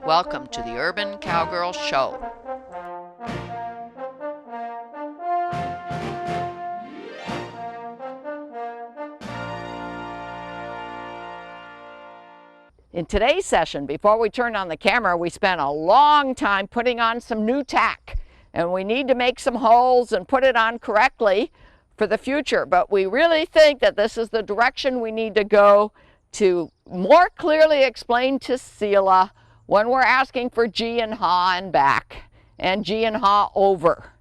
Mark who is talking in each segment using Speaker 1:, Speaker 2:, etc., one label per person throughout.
Speaker 1: Welcome to the Urban Cowgirl Show. In today's session, before we turned on the camera, we spent a long time putting on some new tack. And we need to make some holes and put it on correctly for the future. But we really think that this is the direction we need to go to more clearly explain to Seela when we're asking for G and Ha and back and G and Ha over.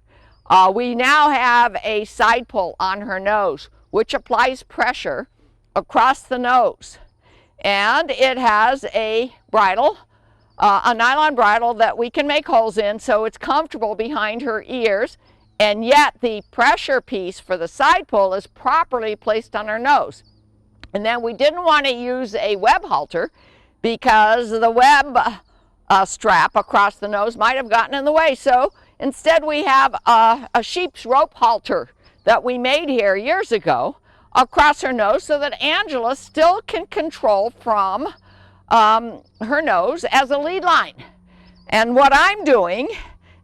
Speaker 1: We now have a side pull on her nose, which applies pressure across the nose. And it has a bridle, a nylon bridle that we can make holes in so it's comfortable behind her ears, and yet the pressure piece for the side pull is properly placed on her nose. And then we didn't want to use a web halter because the web strap across the nose might have gotten in the way. So instead we have a sheep's rope halter that we made here years ago across her nose so that Angela still can control from her nose as a lead line. And what I'm doing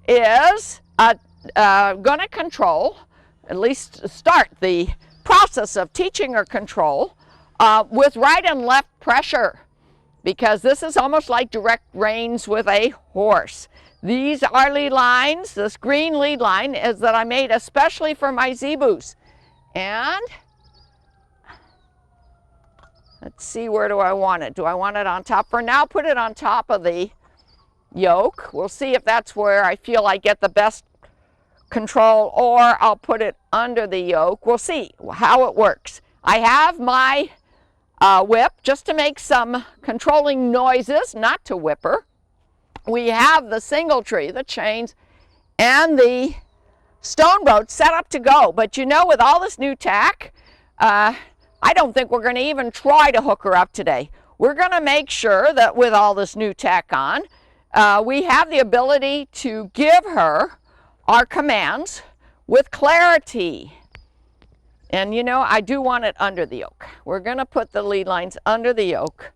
Speaker 1: is going to control, at least start the process of teaching her control with right and left pressure, because this is almost like direct reins with a horse. These are lead lines. This green lead line is that I made especially for my Zebus. And let's see, where do I want it? Do I want it on top? For now, put it on top of the yoke. We'll see if that's where I feel I get the best control, or I'll put it under the yoke. We'll see how it works. I have my whip just to make some controlling noises, not to whip her. We have the single tree, the chains, and the stone boat set up to go. But you know, with all this new tack, I don't think we're going to even try to hook her up today. We're going to make sure that with all this new tack on, we have the ability to give her our commands with clarity. And you know, I do want it under the yoke. We're going to put the lead lines under the yoke.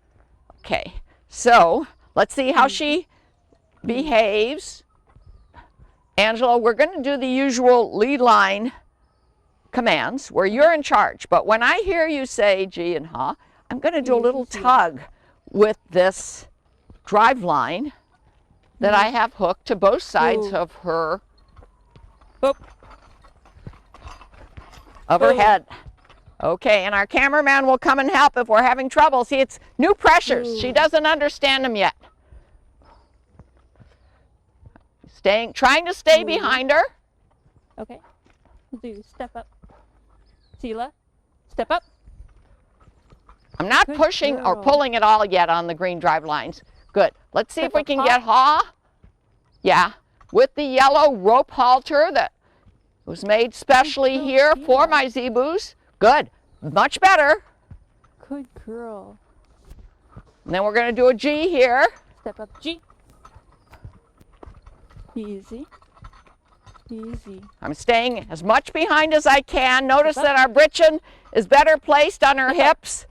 Speaker 1: Okay, so let's see how she behaves. Angela, we're going to do the usual lead line commands where you're in charge, but when I hear you say G and Ha, I'm going to do a little tug with this drive line that I have hooked to both sides of her her head. Okay, and our cameraman will come and help if we're having trouble. See, it's new pressures. She doesn't understand them yet. Trying to stay behind her.
Speaker 2: Okay. Do step up. Seela, step up.
Speaker 1: I'm not pushing or pulling at all yet on the green drive lines. Good. Let's see if we can get Ha. Yeah, with the yellow rope halter that was made specially here for my Zebus. Good. Much better.
Speaker 2: Good girl.
Speaker 1: And then we're going to do a G here.
Speaker 2: Step up, G. Easy. Easy.
Speaker 1: I'm staying as much behind as I can. Notice that our britchin is better placed on her hips.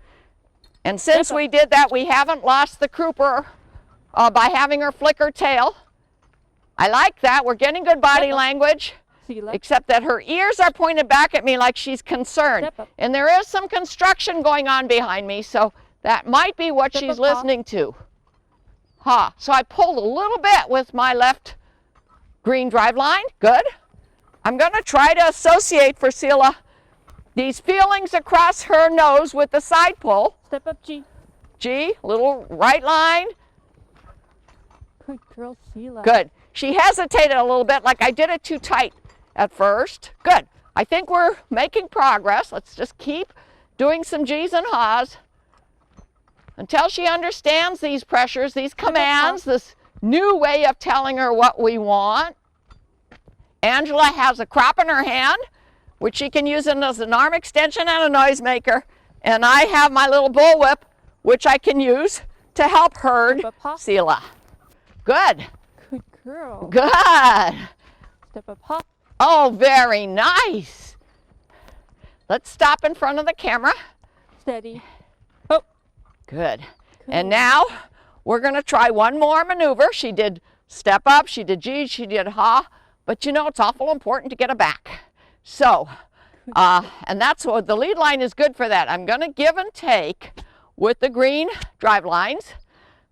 Speaker 1: And since we did that, we haven't lost the crooper by having her flick her tail. I like that. We're getting good body language, except that her ears are pointed back at me like she's concerned. And there is some construction going on behind me, so that might be what she's listening to. Ha. So I pulled a little bit with my left green drive line. Good. I'm going to try to associate for Seela these feelings across her nose with the side pull.
Speaker 2: Step up, G.
Speaker 1: G, little right line.
Speaker 2: Good girl, Seela.
Speaker 1: Good. She hesitated a little bit, like I did it too tight at first. Good. I think we're making progress. Let's just keep doing some G's and Ha's until she understands these pressures, these commands, this new way of telling her what we want. Angela has a crop in her hand, which she can use as an arm extension and a noisemaker. And I have my little bullwhip, which I can use to help herd Seela. Good.
Speaker 2: Good girl.
Speaker 1: Good.
Speaker 2: Step up, hop.
Speaker 1: Oh, very nice. Let's stop in front of the camera.
Speaker 2: Steady. Oh.
Speaker 1: Good. And now we're going to try one more maneuver. She did step up, she did G, she did ha, but you know, it's awful important to get her back. So, and that's what the lead line is good for that. I'm going to give and take with the green drive lines.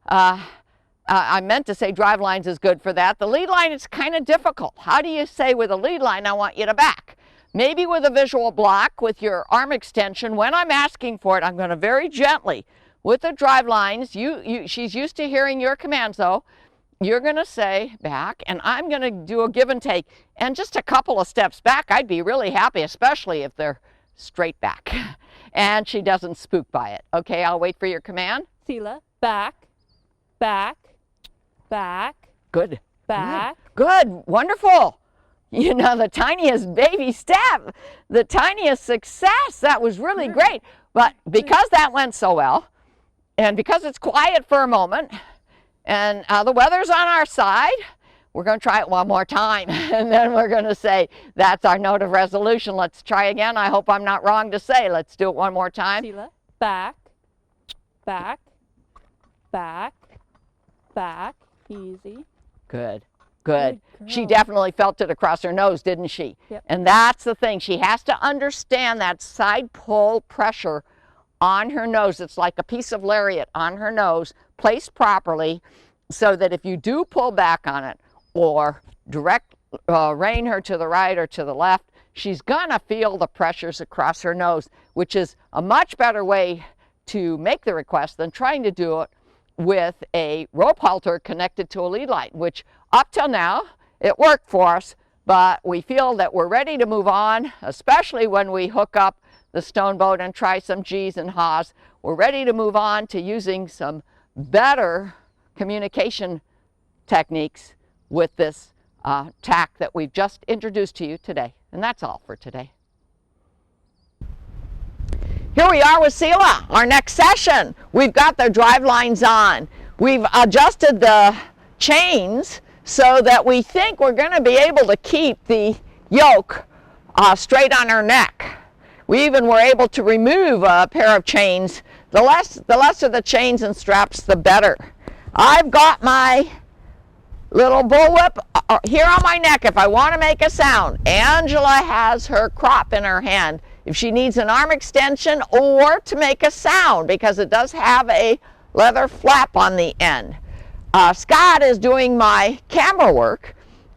Speaker 1: I meant to say drive lines is good for that. The lead line is kind of difficult. How do you say with a lead line, I want you to back? Maybe with a visual block with your arm extension. When I'm asking for it, I'm going to very gently, with the drive lines, she's used to hearing your commands though, you're going to say back, and I'm going to do a give and take. And just a couple of steps back, I'd be really happy, especially if they're straight back. And she doesn't spook by it. Okay, I'll wait for your command.
Speaker 2: Seela, back, back, back.
Speaker 1: Good.
Speaker 2: Back.
Speaker 1: Good. Wonderful. You know, the tiniest baby step, the tiniest success. That was really great. But because that went so well, and because it's quiet for a moment, and the weather's on our side, we're going to try it one more time. And then we're going to say, that's our note of resolution. Let's try again. I hope I'm not wrong to say. Let's do it one more time.
Speaker 2: Seela, back, back, back, back. Easy.
Speaker 1: Good. Good.
Speaker 2: Good
Speaker 1: She
Speaker 2: girl.
Speaker 1: definitely felt it across her nose, didn't she?
Speaker 2: Yep.
Speaker 1: And that's the thing. She has to understand that side pull pressure on her nose. It's like a piece of lariat on her nose, placed properly, so that if you do pull back on it or direct rein her to the right or to the left, she's gonna feel the pressures across her nose, which is a much better way to make the request than trying to do it with a rope halter connected to a lead line, which up till now it worked for us, but we feel that we're ready to move on, especially when we hook up the stone boat and try some G's and ha's. We're ready to move on to using some better communication techniques with this tack that we've just introduced to you today. And that's all for today. Here we are with Seela, our next session. We've got the drive lines on. We've adjusted the chains so that we think we're going to be able to keep the yoke straight on her neck. We even were able to remove a pair of chains. The lesser the chains and straps, the better. I've got my little bullwhip here on my neck if I want to make a sound. Angela has her crop in her hand if she needs an arm extension or to make a sound, because it does have a leather flap on the end. Scott is doing my camera work,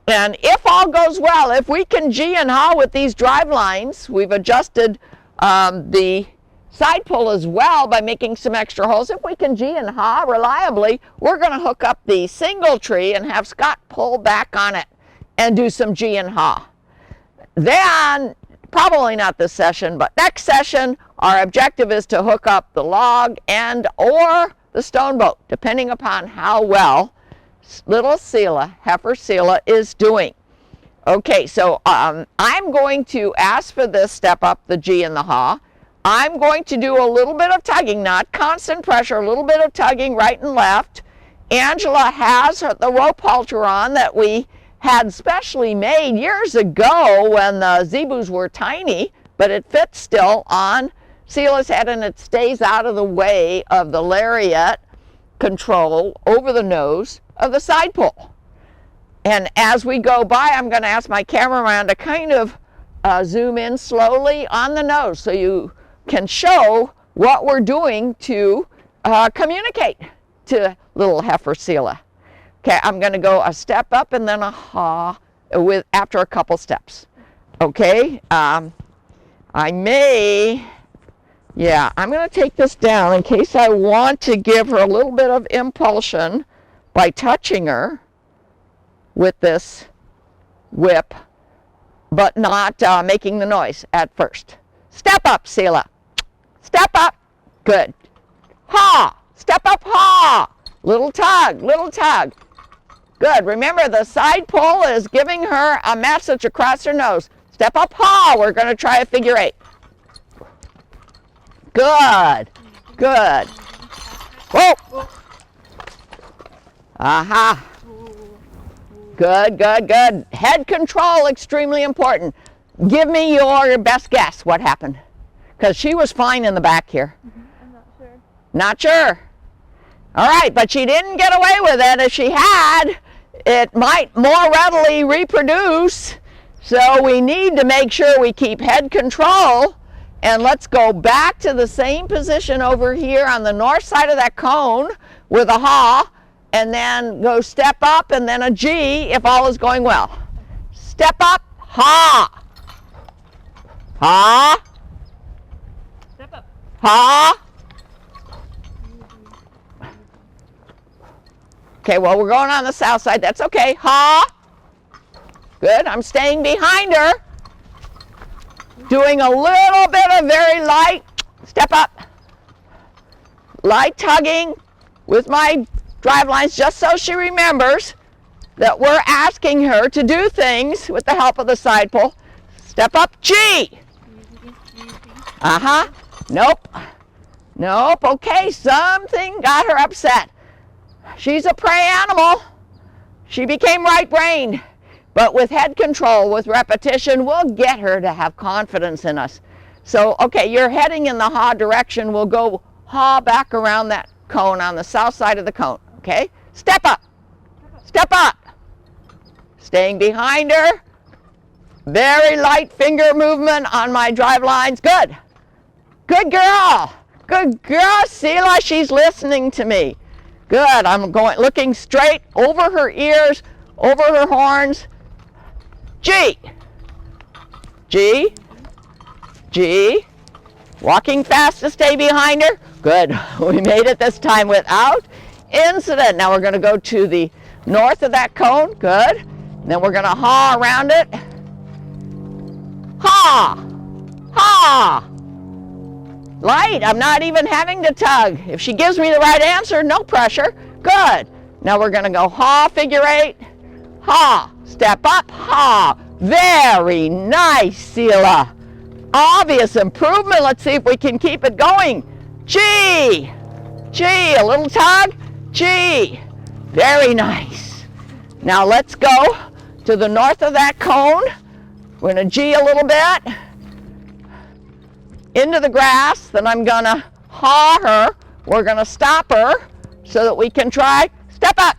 Speaker 1: and if all goes well, if we can G and ha with these drive lines, we've adjusted the side pull as well by making some extra holes. If we can G and ha reliably, we're going to hook up the single tree and have Scott pull back on it and do some G and ha. Then, probably not this session, but next session, our objective is to hook up the log and or the stone boat, depending upon how well little Seela, Heifer Seela, is doing. Okay, so I'm going to ask for this step up, the G and the ha. I'm going to do a little bit of tugging, not constant pressure, a little bit of tugging right and left. Angela has the rope halter on that we had specially made years ago when the Zebus were tiny, but it fits still on Seela's head and it stays out of the way of the lariat control over the nose of the side pull. And as we go by, I'm going to ask my cameraman to kind of zoom in slowly on the nose so you can show what we're doing to communicate to little Heifer Seela. Okay, I'm going to go a step up and then a ha after a couple steps. Okay, I'm going to take this down in case I want to give her a little bit of impulsion by touching her with this whip, but not making the noise at first. Step up, Seela. Step up. Good. Ha! Step up, ha! Little tug, little tug. Good. Remember, the side pull is giving her a message across her nose. Step up, ha! We're going to try a figure 8. Good. Good. Whoa! Aha! Good, good, good. Head control, extremely important. Give me your best guess what happened. Because she was fine in the back here.
Speaker 2: I'm not sure.
Speaker 1: Not sure. All right, but she didn't get away with it. If she had, it might more readily reproduce. So we need to make sure we keep head control. And let's go back to the same position over here on the north side of that cone with a ha, and then go step up and then a G if all is going well. Step up, ha. Ha.
Speaker 2: Step up.
Speaker 1: Ha. Okay, well, we're going on the south side. That's okay. Ha. Good. I'm staying behind her. Doing a little bit of very light step up. Light tugging with my drive lines just so she remembers that we're asking her to do things with the help of the side pull. Step up, G. Uh-huh. Nope. Nope. Okay, something got her upset. She's a prey animal. She became right-brained. But with head control, with repetition, we'll get her to have confidence in us. So, okay, you're heading in the ha direction. We'll go ha back around that cone on the south side of the cone, okay? Step up. Step up. Staying behind her. Very light finger movement on my drive lines. Good. Good girl. Good girl, Seela. She's listening to me. Good. I'm going, looking straight over her ears, over her horns. G. G. G. Walking fast to stay behind her. Good. We made it this time without incident. Now we're going to go to the north of that cone. Good. And then we're going to ha around it. Ha. Ha. Light. I'm not even having to tug. If she gives me the right answer, no pressure. Good. Now we're going to go ha, figure eight. Ha. Step up. Ha. Very nice, Seela. Obvious improvement. Let's see if we can keep it going. G. G. A little tug. G. Very nice. Now let's go to the north of that cone. We're going to G a little bit. Into the grass. Then I'm going to ha her. We're going to stop her so that we can try. Step up.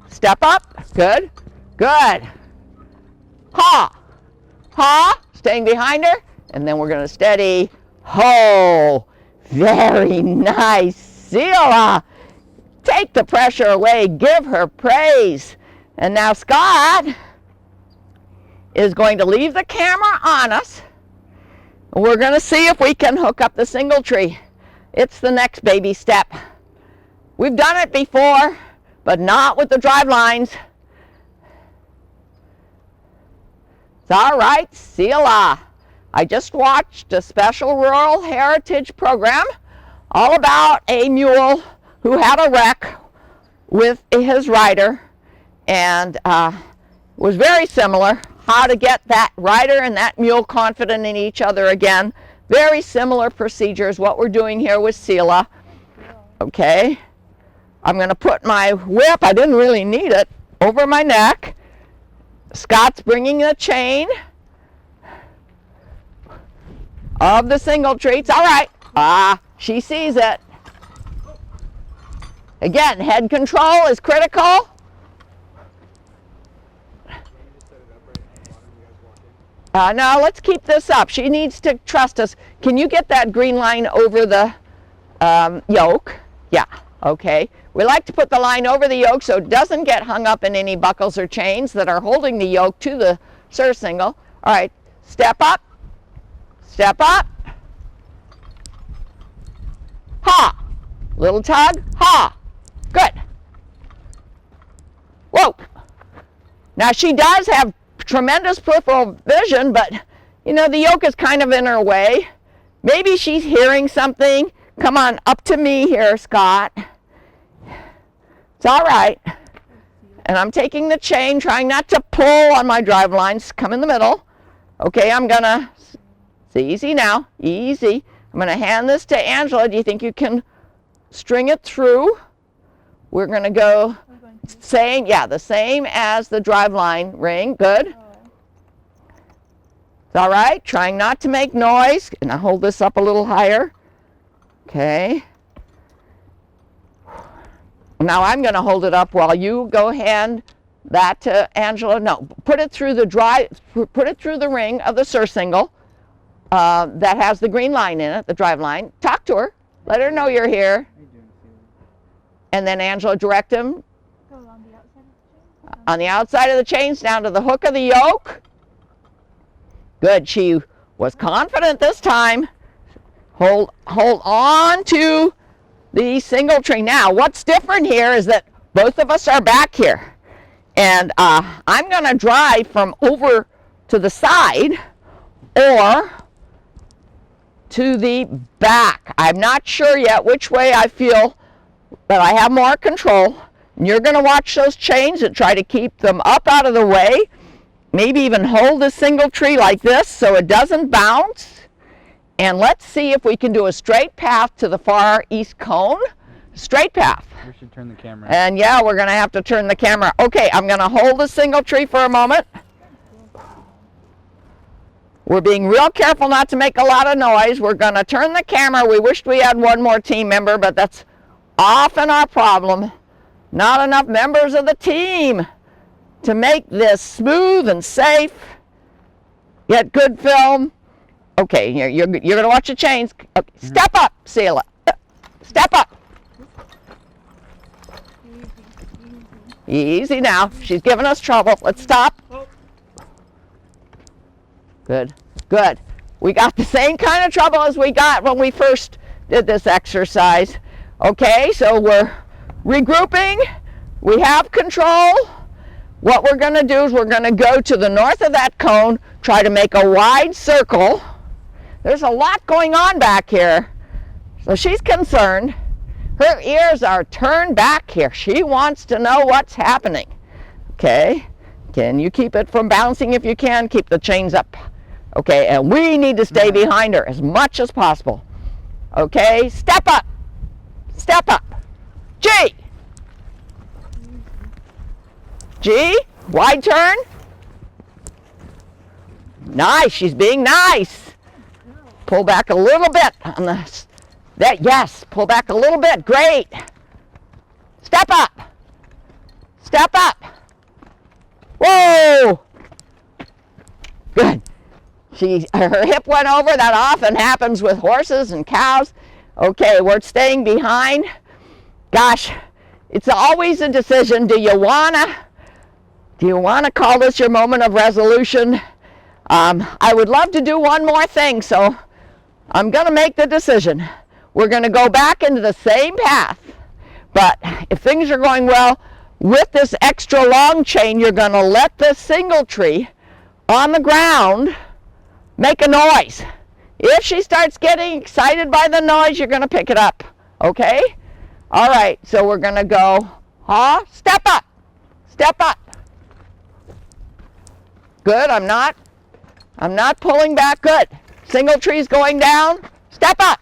Speaker 1: Step up. Good. Good. Ha. Ha. Staying behind her. And then we're going to steady. Ho. Very nice, Seela. Take the pressure away. Give her praise. And now Scott is going to leave the camera on us. We're going to see if we can hook up the single tree. It's the next baby step. We've done it before, but not with the drive lines. It's all right, Seela. I just watched a special rural heritage program all about a mule who had a wreck with his rider, and was very similar. How to get that rider and that mule confident in each other again. Very similar procedures, what we're doing here with Seela. Okay. I'm going to put my whip, I didn't really need it, over my neck. Scott's bringing the chain of the single treats. All right. She sees it. Again, head control is critical. No, let's keep this up. She needs to trust us. Can you get that green line over the yoke? Yeah, okay. We like to put the line over the yoke so it doesn't get hung up in any buckles or chains that are holding the yoke to the surcingle. All right, step up. Step up. Ha. Little tug. Ha. Good. Whoa. Now she does have tremendous peripheral vision, but you know, the yoke is kind of in her way. Maybe she's hearing something. Come on, up to me here, Scott. It's all right. And I'm taking the chain, trying not to pull on my drive lines. Come in the middle. Okay, I'm gonna, it's easy now, easy. I'm gonna hand this to Angela. Do you think you can string it through? We're gonna go same, yeah, the same as the drive line ring. Good. It's all right. Trying not to make noise. And I hold this up a little higher. Okay. Now I'm going to hold it up while you go hand that to Angela. No, put it through the ring of the surcingle that has the green line in it, the drive line. Talk to her. Let her know you're here. And then Angela, direct him
Speaker 2: Go on the outside of the chain.
Speaker 1: on the outside of the chains down to the hook of the yoke. Good. She was confident this time. Hold on to the single tree. Now, what's different here is that both of us are back here. And I'm going to drive from over to the side or to the back. I'm not sure yet which way I feel that I have more control. And you're going to watch those chains and try to keep them up out of the way. Maybe even hold the single tree like this so it doesn't bounce. And let's see if we can do a straight path to the far east cone. Straight path.
Speaker 3: We should turn the camera.
Speaker 1: And yeah, we're going to have to turn the camera. Okay, I'm going to hold the single tree for a moment. We're being real careful not to make a lot of noise. We're going to turn the camera. We wished we had one more team member, but that's often our problem. Not enough members of the team to make this smooth and safe, yet good film. Okay, you're going to watch the chains. Okay, step up, Seela. Step up. Easy now. She's giving us trouble. Let's stop. Good, good. We got the same kind of trouble as we got when we first did this exercise. Okay, so we're regrouping. We have control. What we're going to do is we're going to go to the north of that cone, try to make a wide circle. There's a lot going on back here. So she's concerned. Her ears are turned back here. She wants to know what's happening. Okay, can you keep it from bouncing if you can? Keep the chains up. Okay, and we need to stay behind her as much as possible. Okay, step up. Step up. G. G, wide turn. Nice, she's being nice. Pull back a little bit on this. Yes, pull back a little bit. Great. Step up. Step up. Whoa. Good. Her hip went over. That often happens with horses and cows. Okay, we're staying behind. Gosh, it's always a decision. Do you wanna call this your moment of resolution? I would love to do one more thing, so I'm gonna make the decision. We're gonna go back into the same path, but if things are going well, with this extra long chain, you're gonna let the single tree on the ground make a noise. If she starts getting excited by the noise, you're gonna pick it up, okay? All right, so we're gonna go, step up, step up. Good, I'm not pulling back, good. Single tree's going down, step up.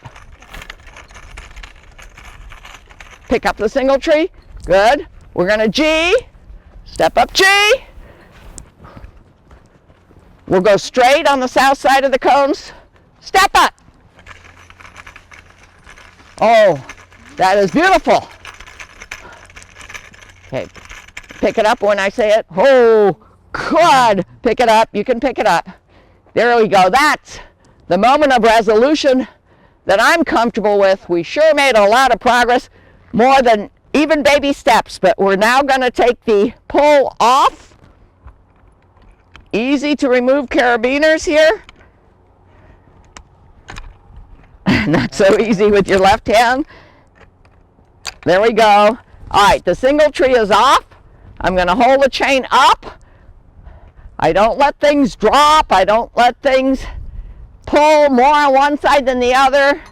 Speaker 1: Pick up the single tree, good. We're gonna G, step up G. We'll go straight on the south side of the cones, step up. Oh, that is beautiful. Okay, pick it up when I say it. Oh, good. Pick it up. You can pick it up. There we go. That's the moment of resolution that I'm comfortable with. We sure made a lot of progress, more than even baby steps, but we're now going to take the pull off. Easy to remove carabiners here. Not so easy with your left hand. There we go. All right, the single tree is off. I'm going to hold the chain up. I don't let things drop. I don't let things pull more on one side than the other.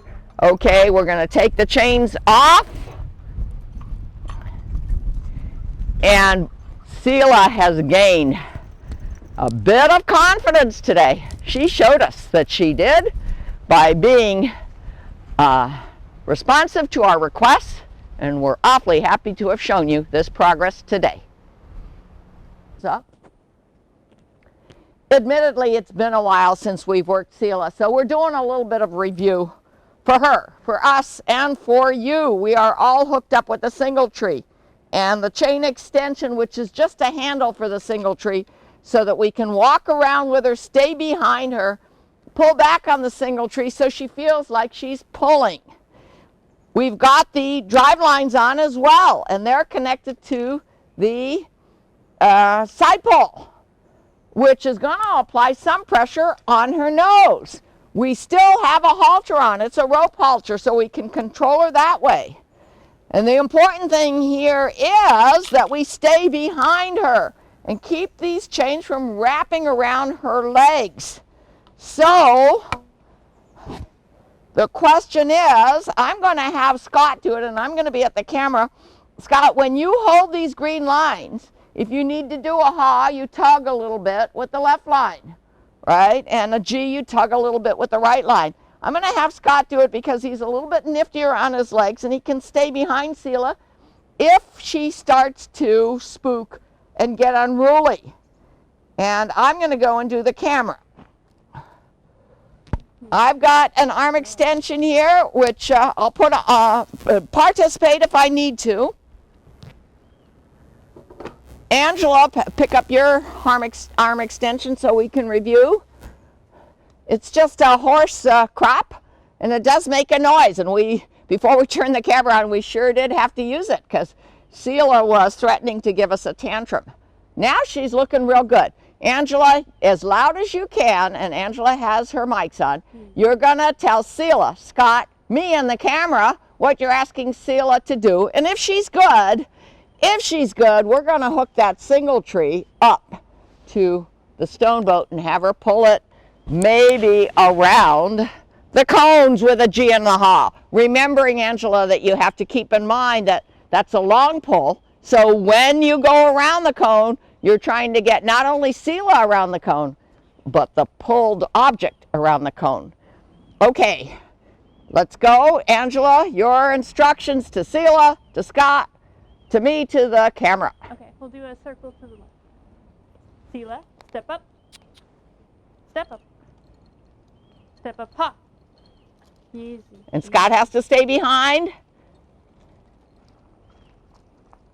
Speaker 1: Okay, we're going to take the chains off. And Seela has gained a bit of confidence today. She showed us that she did by being responsive to our requests, and we're awfully happy to have shown you this progress today. So, admittedly, it's been a while since we've worked Seela, so we're doing a little bit of review for her, for us, and for you. We are all hooked up with a single tree. and the chain extension, which is just a handle for the single tree, so that we can walk around with her, stay behind her, pull back on the single tree so she feels like she's pulling. We've got the drive lines on as well, and they're connected to the side pole, which is going to apply some pressure on her nose. We still have a halter on. It's a rope halter, so we can control her that way. And the important thing here is that we stay behind her and keep these chains from wrapping around her legs. So the question is, I'm going to have Scott do it, and I'm going to be at the camera. Scott, when you hold these green lines, if you need to do a haw, you tug a little bit with the left line, right? And a G, you tug a little bit with the right line. I'm going to have Scott do it because he's a little bit niftier on his legs, and he can stay behind Seela if she starts to spook and get unruly. And I'm going to go and do the camera. I've got an arm extension here, which I'll put participate if I need to. Angela, pick up your arm extension so we can review. It's just a horse crop, and it does make a noise. And before we turned the camera on, we sure did have to use it because Seela was threatening to give us a tantrum. Now she's looking real good. Angela, as loud as you can, and Angela has her mics on, you're going to tell Seela, Scott, me and the camera, what you're asking Seela to do. And if she's good, we're going to hook that single tree up to the stone boat and have her pull it maybe around the cones with a G and a haw. Remembering, Angela, that you have to keep in mind that that's a long pull. So when you go around the cone, you're trying to get not only Seela around the cone, but the pulled object around the cone. Okay, let's go. Angela, your instructions to Seela, to Scott, to me, to the camera.
Speaker 2: Okay, we'll do a circle to the left. Seela, step up. Step up. Step up, hop. Easy.
Speaker 1: And Scott has to stay behind.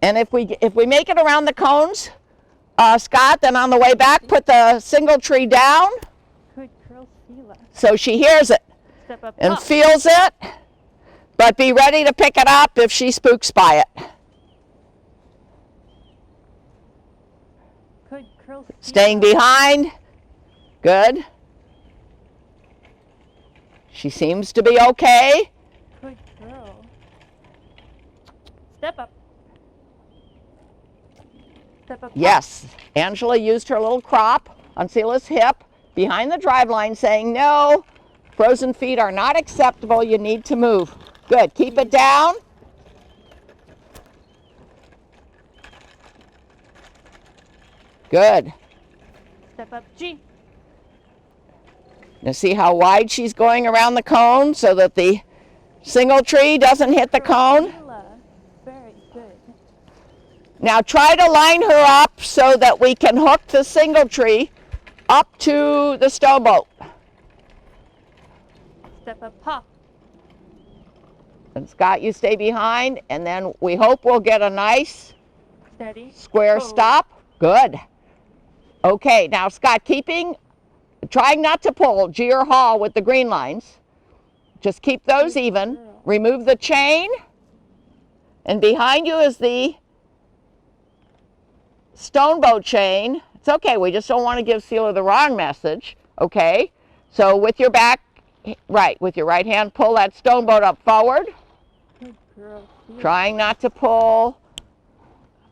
Speaker 1: And if we make it around the cones, Scott, then on the way back, put the single tree down.
Speaker 2: Good girl, Seela.
Speaker 1: So she hears it
Speaker 2: Step up,
Speaker 1: and
Speaker 2: hop.
Speaker 1: feels it, but be ready to pick it up if she spooks by it.
Speaker 2: Good girl, Seela.
Speaker 1: Staying behind. Good. She seems to be okay.
Speaker 2: Good girl. Step up. Step up.
Speaker 1: Yes, Angela used her little crop on Seela's hip behind the drive line saying, no, frozen feet are not acceptable, you need to move. Good, keep it down. Good.
Speaker 2: Step up, G.
Speaker 1: Now see how wide she's going around the cone so that the single tree doesn't hit the cone?
Speaker 2: Seela. Very good.
Speaker 1: Now try to line her up so that we can hook the single tree up to the stone boat.
Speaker 2: Step up, hop.
Speaker 1: And Scott, you stay behind, and then we hope we'll get a nice
Speaker 2: Steady.
Speaker 1: square
Speaker 2: Pull.
Speaker 1: stop. Good. Okay, now Scott, trying not to pull G or haul with the green lines. Just keep those even. Remove the chain. And behind you is the stone boat chain. It's okay, we just don't want to give Seela the wrong message. Okay, so with your with your right hand, pull that stone boat up forward.
Speaker 2: Good girl, Seela.
Speaker 1: Trying not to pull.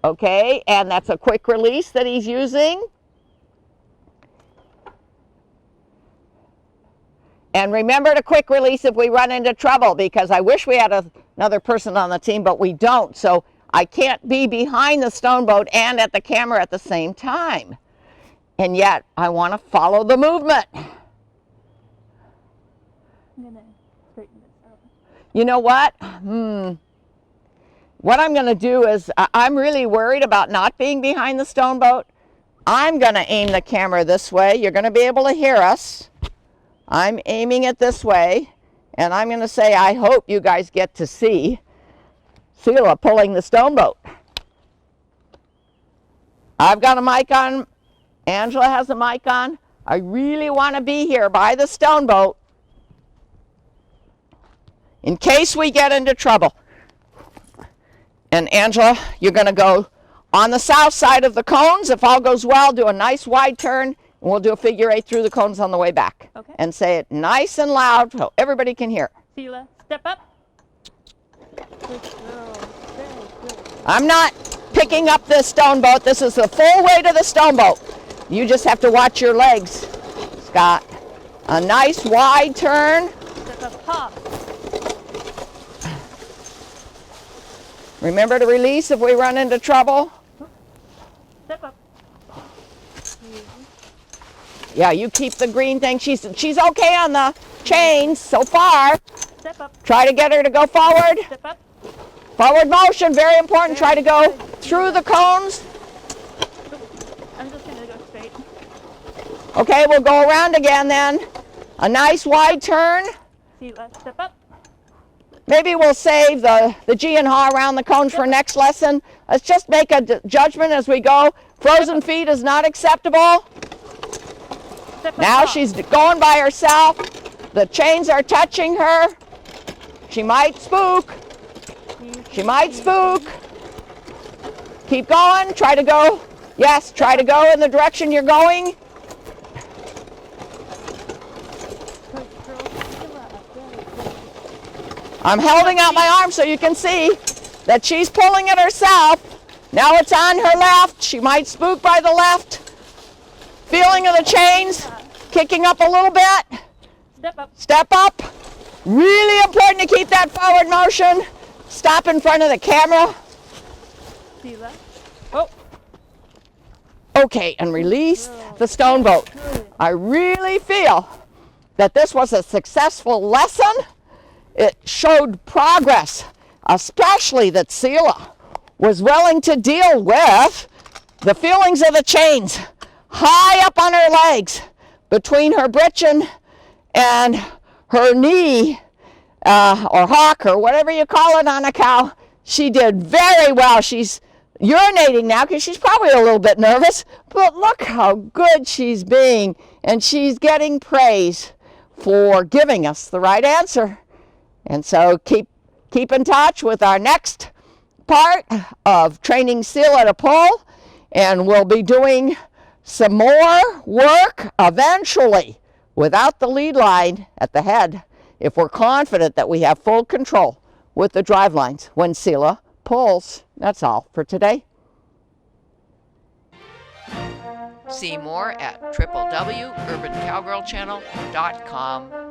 Speaker 1: Okay, and that's a quick release that he's using. And remember to quick release if we run into trouble, because I wish we had another person on the team, but we don't. So I can't be behind the stone boat and at the camera at the same time. And yet I want to follow the movement.
Speaker 2: I'm going to straighten this out.
Speaker 1: You know what? What I'm going to do is, I'm really worried about not being behind the stone boat. I'm going to aim the camera this way. You're going to be able to hear us. I'm aiming it this way, and I'm going to say, I hope you guys get to see Seela pulling the stone boat. I've got a mic on. Angela has a mic on. I really want to be here by the stone boat in case we get into trouble. And Angela, you're going to go on the south side of the cones. If all goes well, do a nice wide turn, and we'll do a figure 8 through the cones on the way back.
Speaker 2: Okay.
Speaker 1: And say it nice and loud so everybody can hear.
Speaker 2: Seela, step up. Good girl. Very good.
Speaker 1: I'm not picking up this stone boat. This is the full weight of the stone boat. You just have to watch your legs, Scott. A nice wide turn.
Speaker 2: Step up, hop.
Speaker 1: Remember to release if we run into trouble.
Speaker 2: Step up.
Speaker 1: Yeah, you keep the green thing. She's okay on the chains so far.
Speaker 2: Step up.
Speaker 1: Try to get her to go forward.
Speaker 2: Step up.
Speaker 1: Forward motion, very important. Try to go through the cones.
Speaker 2: I'm just going to go straight.
Speaker 1: Okay, we'll go around again then. A nice wide turn.
Speaker 2: Seela, step up.
Speaker 1: Maybe we'll save the G and haw around the cones for next lesson. Let's just make a judgment as we go. Frozen feet is not acceptable.
Speaker 2: Step up.
Speaker 1: Now
Speaker 2: hop.
Speaker 1: she's going by herself. The chains are touching her. She might spook. She might spook. Keep going. Try to go. Yes, try to go in the direction you're going.
Speaker 2: Good girl, Seela. Very good.
Speaker 1: I'm holding out my arm so you can see that she's pulling it herself. Now it's on her left. She might spook by the left. Feeling of the chains, kicking up a little bit.
Speaker 2: Step up.
Speaker 1: Step up. Really important to keep that forward motion. Stop in front of the camera.
Speaker 2: Seela. Oh.
Speaker 1: Okay, and release the stone boat.
Speaker 2: Good.
Speaker 1: I really feel that this was a successful lesson. It showed progress, especially that Seela was willing to deal with the feelings of the chains high up on her legs, between her britchin and her knee, or hock, or whatever you call it on a cow. She did very well. She's urinating now because she's probably a little bit nervous, but look how good she's being, and she's getting praise for giving us the right answer. And so keep in touch with our next part of training Seela to pull, and we'll be doing some more work eventually without the lead line at the head if we're confident that we have full control with the drive lines when Seela pulls. That's all for today. See more at www.urbancowgirlchannel.com.